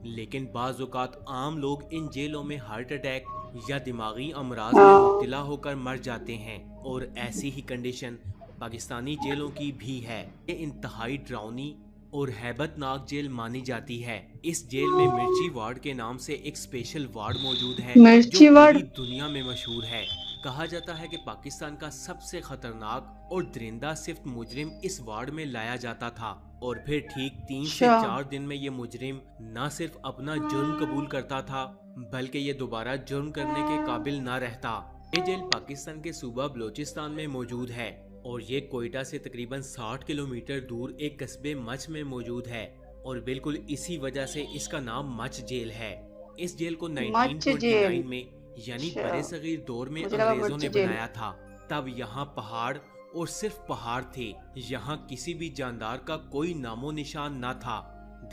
لیکن بعض اوقات عام لوگ ان جیلوں میں ہارٹ اٹیک یا دماغی امراض میں ہاں مبتلا ہو کر مر جاتے ہیں، اور ایسی ہی کنڈیشن پاکستانی جیلوں کی بھی ہے۔ یہ انتہائی ڈراؤنی اور ہیبت ناک جیل مانی جاتی ہے۔ اس جیل میں مرچی وارڈ کے نام سے ایک اسپیشل وارڈ موجود ہے جو مرچی وارڈ. پوری دنیا میں مشہور ہے۔ کہا جاتا ہے کہ پاکستان کا سب سے خطرناک اور درندہ صفت مجرم اس وارڈ میں لایا جاتا تھا، اور پھر ٹھیک 3 سے 4 دن میں یہ مجرم نہ صرف اپنا جرم قبول کرتا تھا بلکہ یہ دوبارہ جرم کرنے کے قابل نہ رہتا۔ یہ جیل پاکستان کے صوبہ بلوچستان میں موجود ہے، اور یہ کوئٹہ سے تقریباً 60 کلومیٹر دور ایک قصبے مچھ میں موجود ہے، اور بالکل اسی وجہ سے اس کا نام مچھ جیل ہے۔ اس جیل کو مچ جیل. 1929 میں یعنی اچھا، برِ صغیر دور میں مجھے لگا انگریزوں مرچ نے جیل. بنایا تھا۔ تب یہاں پہاڑ اور صرف پہاڑ تھے، یہاں کسی بھی جاندار کا کوئی نام و نشان نہ تھا۔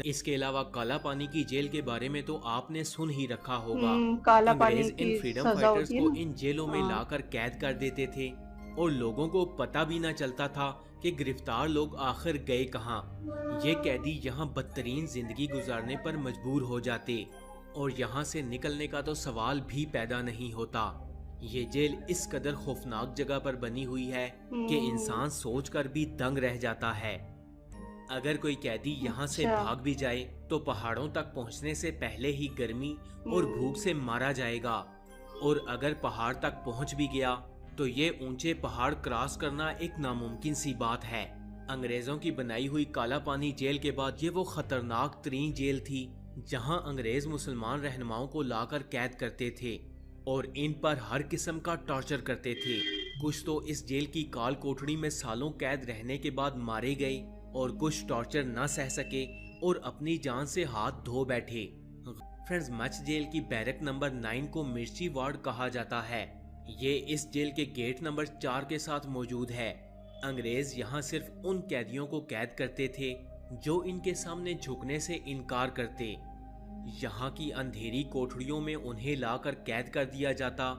اس کے علاوہ کالا پانی کی جیل کے بارے میں تو آپ نے سن ہی رکھا ہوگا۔ کالا پانی انگریز کی ان فریڈم سزا فائٹرز ہوتی ہے کو نا. ان جیلوں میں ہاں. لا کر قید کر دیتے تھے، اور لوگوں کو پتہ بھی نہ چلتا تھا کہ گرفتار لوگ آخر گئے کہاں۔ یہ قیدی یہاں بدترین زندگی گزارنے پر مجبور ہو جاتے، اور یہاں سے نکلنے کا تو سوال بھی پیدا نہیں ہوتا۔ یہ جیل اس قدر خوفناک جگہ پر بنی ہوئی ہے کہ انسان سوچ کر بھی دنگ رہ جاتا ہے۔ اگر کوئی قیدی یہاں سے اچھا. بھاگ بھی جائے تو پہاڑوں تک پہنچنے سے پہلے ہی گرمی اور بھوک سے مارا جائے گا، اور اگر پہاڑ تک پہنچ بھی گیا تو یہ اونچے پہاڑ کراس کرنا ایک ناممکن سی بات ہے۔ انگریزوں کی بنائی ہوئی کالا پانی جیل کے بعد یہ وہ خطرناک ترین جیل تھی جہاں انگریز مسلمان رہنماؤں کو لا کر قید کرتے تھے، اور ان پر ہر قسم کا ٹارچر کرتے تھے۔ کچھ تو اس جیل کی کال کوٹڑی میں سالوں قید رہنے کے بعد مارے گئے، اور کچھ ٹارچر نہ سہ سکے اور اپنی جان سے ہاتھ دھو بیٹھے۔ فرینڈز، مچھ جیل کی بیرک نمبر 9 کو مرچی وارڈ کہا جاتا ہے۔ یہ اس جیل کے گیٹ نمبر 4 کے ساتھ موجود ہے۔ انگریز یہاں صرف ان قیدیوں کو قید کرتے تھے جو ان کے سامنے جھکنے سے انکار کرتے۔ یہاں کی اندھیری کوٹھڑیوں میں انہیں لا کر قید کر دیا جاتا،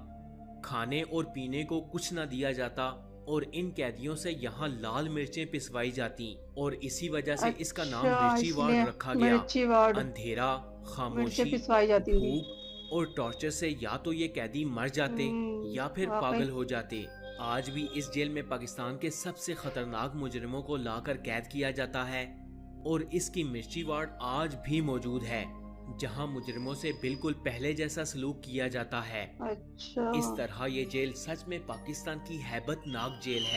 کھانے اور پینے کو کچھ نہ دیا جاتا، اور ان قیدیوں سے یہاں لال مرچیں پسوائی جاتی، اور اسی وجہ سے اس کا نام اچھا، مرچی اس وارڈ لیے رکھا گیا۔ مرچی وارڈ. اندھیرا، مرچیں خاموشی، پسوائی جاتی تھی. بھوک اور ٹارچر سے یا تو یہ قیدی مر جاتے یا پھر واقعی. پاگل ہو جاتے۔ آج بھی اس جیل میں پاکستان کے سب سے خطرناک مجرموں کو لا کر قید کیا جاتا ہے، اور اس کی مرچی وارڈ آج بھی موجود ہے جہاں مجرموں سے بالکل پہلے جیسا سلوک کیا جاتا ہے۔ اچھا. اس طرح یہ جیل سچ میں پاکستان کی ہیبت ناک جیل ہے۔